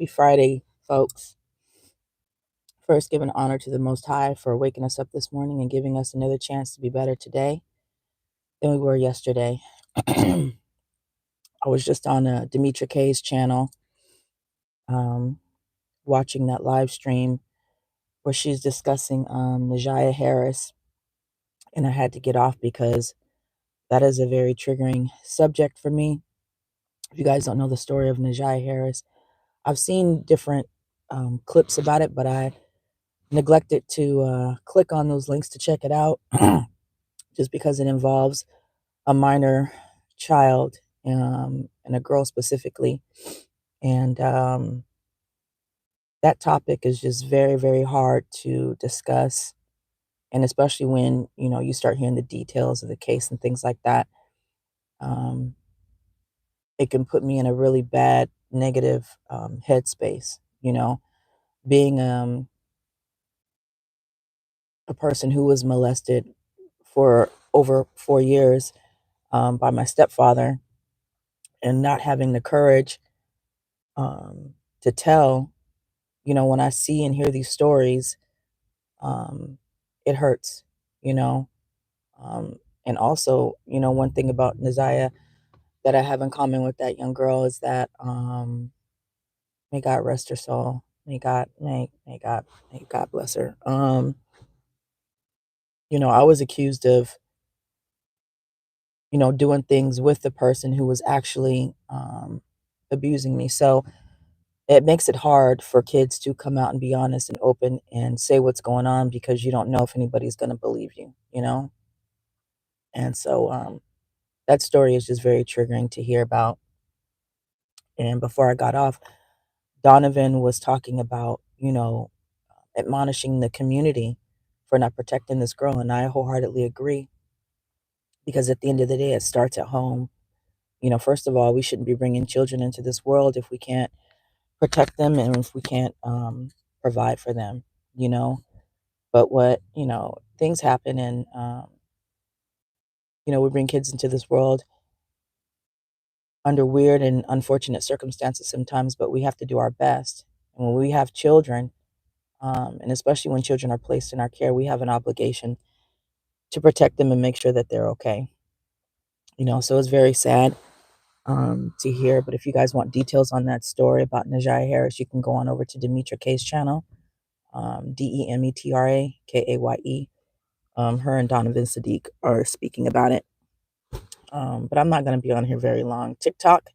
Happy Friday, folks. First, giving honor to the Most High for waking us up this morning and giving us another chance to be better today than we were yesterday. I was just on Demetra K's channel um, watching that live stream where she's discussing Nazjiyah Harris, and I had to get off because that is a very triggering subject for me. If you guys don't know the story of Nazjiyah Harris, I've seen different clips about it, but I neglected to click on those links to check it out just because it involves a minor child and a girl specifically. And that topic is just very, very hard to discuss. And especially when, you start hearing the details of the case and things like that, um, it can put me in a really bad, negative headspace, being a person who was molested for over 4 years by my stepfather, and not having the courage to tell. When I see and hear these stories, um, it hurts, you know. And also, one thing about Nazjiyah that I have in common with that young girl is that may God rest her soul. May God bless her. I was accused of doing things with the person who was actually abusing me. So it makes it hard for kids to come out and be honest and open and say what's going on, because you don't know if anybody's going to believe you. And so that story is just very triggering to hear about. And before I got off, Donovan was talking about, admonishing the community for not protecting this girl. And I wholeheartedly agree, because at the end of the day, it starts at home. First of all, we shouldn't be bringing children into this world if we can't protect them and if we can't provide for them, you know. But things happen, and we bring kids into this world under weird and unfortunate circumstances sometimes, but we have to do our best. And when we have children, and especially when children are placed in our care, we have an obligation to protect them and make sure that they're okay. So it's very sad to hear. But if you guys want details on that story about Nazjiyah Harris, you can go on over to Demetra K's channel, DemetraKaye. Her and Donovan Sadiq are speaking about it. But I'm not going to be on here very long. TikTok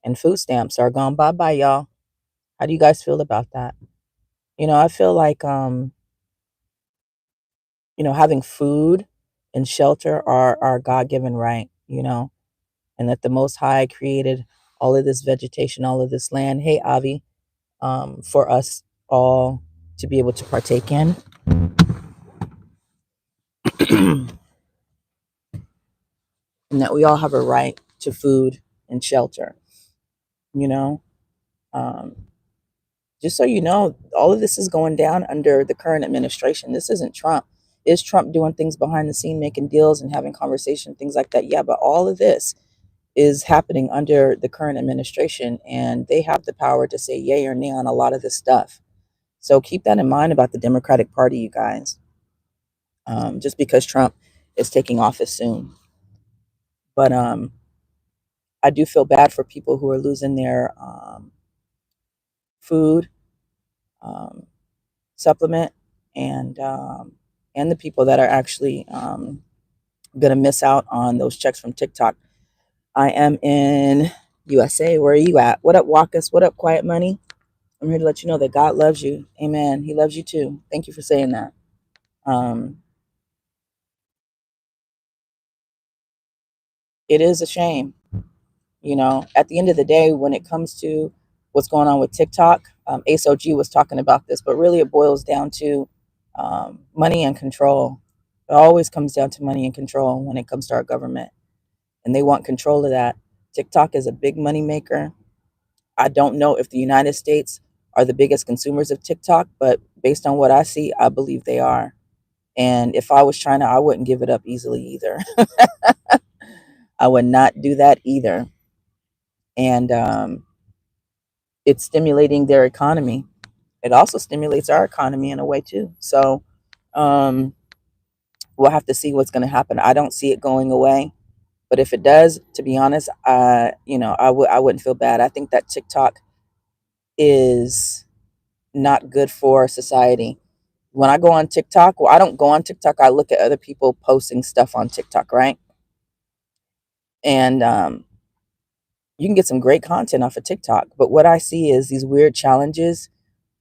and food stamps are gone bye-bye, y'all. How do you guys feel about that? I feel like, having food and shelter are our God-given right, and that the Most High created all of this vegetation, all of this land. Hey, Avi, for us all to be able to partake in. And that we all have a right to food and shelter, you know. Um, just so you know, all of this is going down under the current administration. This isn't Trump. Is Trump doing things behind the scene, making deals and having conversation, things like that? Yeah, but all of this is happening under the current administration, and they have the power to say yay or nay on a lot of this stuff. So keep that in mind about the Democratic Party, you guys. Just because Trump is taking office soon. But I do feel bad for people who are losing their food supplement, and the people that are actually going to miss out on those checks from TikTok. I am in USA. Where are you at? What up, Walkus? What up, Quiet Money? I'm here to let you know that God loves you. Amen. He loves you too. Thank you for saying that. It is a shame. At the end of the day, when it comes to what's going on with TikTok, Ace OG was talking about this, but really it boils down to money and control. It always comes down to money and control when it comes to our government, and they want control of that. TikTok is a big money maker. I don't know if the United States are the biggest consumers of TikTok, but based on what I see, I believe they are. And if I was China, I wouldn't give it up easily either. I would not do that either. And it's stimulating their economy. It also stimulates our economy in a way too. So um, we'll have to see what's going to happen. I don't see it going away, but if it does, to be honest, I wouldn't feel bad. I think that TikTok is not good for society. When I go on TikTok, well, I don't go on TikTok. I look at other people posting stuff on TikTok, right? And you can get some great content off of TikTok. But what I see is these weird challenges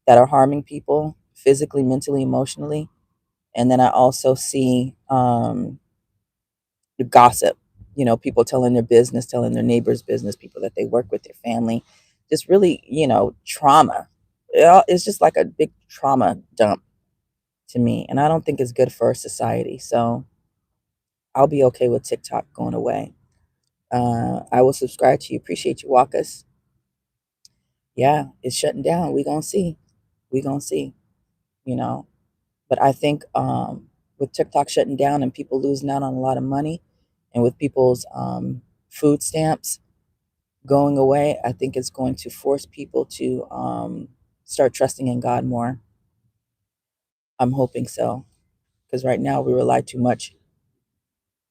that are harming people physically, mentally, emotionally. And then I also see the gossip, people telling their business, telling their neighbor's business, people that they work with, their family, just really, trauma. It's just like a big trauma dump to me. And I don't think it's good for society. So I'll be okay with TikTok going away. I will subscribe to you. Appreciate you, Walkus. Yeah, it's shutting down. We gonna see. We gonna see. You know. But I think with TikTok shutting down and people losing out on a lot of money, and with people's food stamps going away, I think it's going to force people to start trusting in God more. I'm hoping so, because right now we rely too much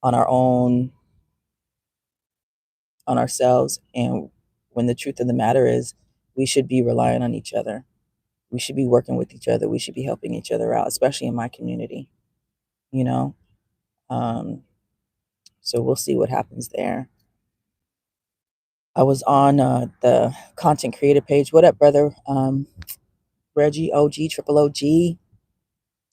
on our own, on ourselves, and when the truth of the matter is, we should be relying on each other. We should be working with each other. We should be helping each other out, especially in my community. You know, um, so we'll see what happens there. I was on the content creator page. What up, brother? Reggie, OG, Triple OG.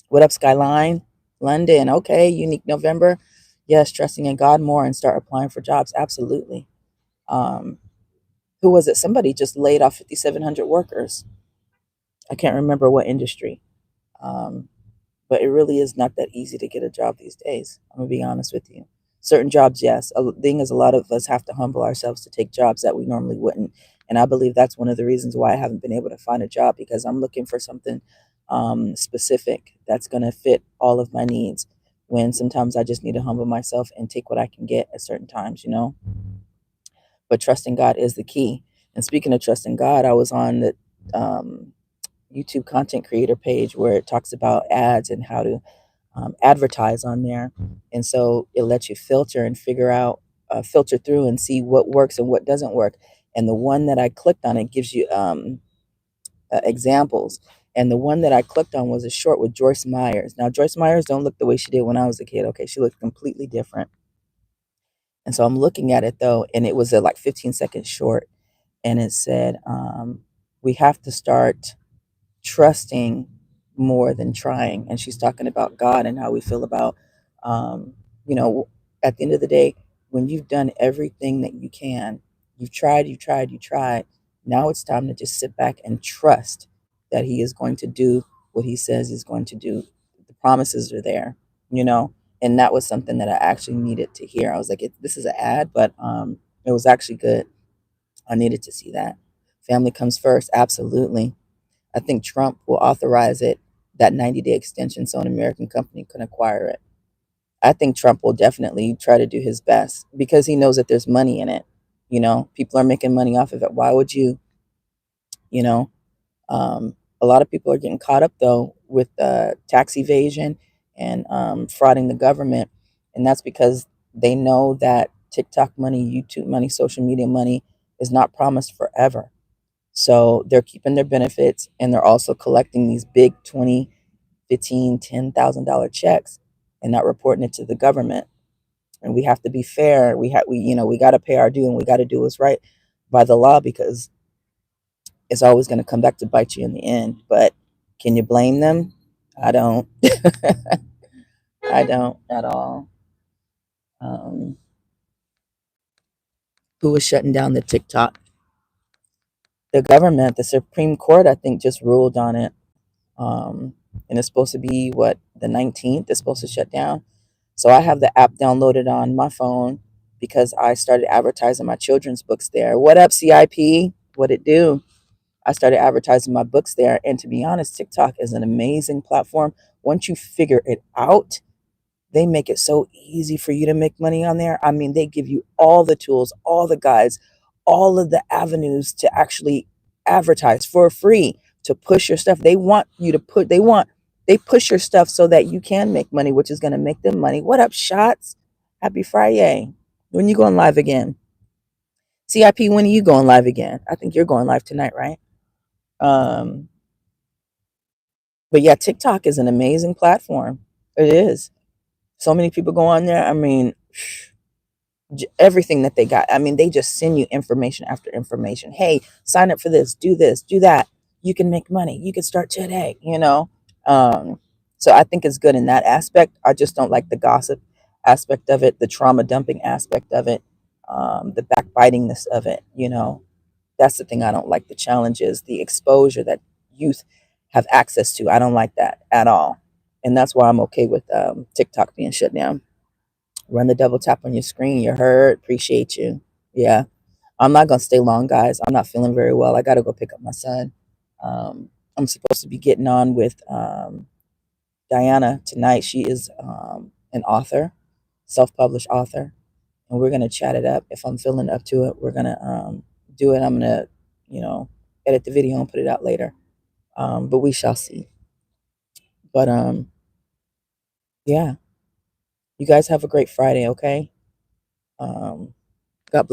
What up, Skyline? London. Okay, Unique November. Yes, trusting in God more and start applying for jobs. Absolutely. Um, who was it? Somebody just laid off 5,700 workers. I can't remember what industry. Um, but it really is not that easy to get a job these days. I'm gonna be honest with you. Certain jobs, yes. The thing is, a lot of us have to humble ourselves to take jobs that we normally wouldn't, and I believe that's one of the reasons why I haven't been able to find a job, because I'm looking for something specific that's gonna fit all of my needs. When sometimes I just need to humble myself and take what I can get at certain times. But trusting God is the key. And speaking of trusting God, I was on the um, YouTube content creator page where it talks about ads and how to advertise on there. And so it lets you filter and filter through and see what works and what doesn't work. And the one that I clicked on, it gives you examples. And the one that I clicked on was a short with Joyce Myers. Now, Joyce Myers don't look the way she did when I was a kid. Okay, she looked completely different. And so I'm looking at it though, and it was a like 15-second short, and it said, "We have to start trusting more than trying." And she's talking about God and how we feel about, um, you know, at the end of the day, when you've done everything that you can, you've tried, you tried, you tried. Now it's time to just sit back and trust that He is going to do what He says He's going to do. The promises are there, you know. And that was something that I actually needed to hear. I was like, this is an ad, but it was actually good. I needed to see that. Family comes first, absolutely. I think Trump will authorize it, that 90-day extension, so an American company can acquire it. I think Trump will definitely try to do his best because he knows that there's money in it. People are making money off of it. Why would you, you know? A lot of people are getting caught up though with tax evasion and frauding the government, and that's because they know that TikTok money, YouTube money, social media money is not promised forever. So they're keeping their benefits, and they're also collecting these big 20, 15, $10,000 checks and not reporting it to the government. And we have to be fair. We got to pay our due, and we got to do what's right by the law, because it's always going to come back to bite you in the end. But can you blame them? I don't. I don't at all. Um, who is shutting down the TikTok? The government, the Supreme Court, I think, just ruled on it. And it's supposed to be what, the 19th it's supposed to shut down. So I have the app downloaded on my phone because I started advertising my children's books there. What up, CIP? What it do? I started advertising my books there. And to be honest, TikTok is an amazing platform. Once you figure it out, they make it so easy for you to make money on there. I mean, they give you all the tools, all the guides, all of the avenues to actually advertise for free to push your stuff. They want you to put, they push your stuff so that you can make money, which is going to make them money. What up, Shots? Happy Friday. When you going live again? CIP, when are you going live again? I think you're going live tonight, right? Um, but yeah, TikTok is an amazing platform. It is. So many people go on there. I mean, everything that they got. I mean, they just send you information after information. Hey, sign up for this, do that. You can make money. You can start today, you know? So I think it's good in that aspect. I just don't like the gossip aspect of it, the trauma dumping aspect of it, the backbitingness of it, you know? That's the thing I don't like. The challenge is the exposure that youth have access to. I don't like that at all. And that's why I'm okay with TikTok being shut down. Run the double tap on your screen. You're heard. Appreciate you. Yeah. I'm not going to stay long, guys. I'm not feeling very well. I got to go pick up my son. I'm supposed to be getting on with Diana tonight. She is an author, self published author. And we're going to chat it up. If I'm feeling up to it, we're going to do it. I'm going to, you know, edit the video and put it out later. But we shall see. But yeah, you guys have a great Friday, okay? God bless.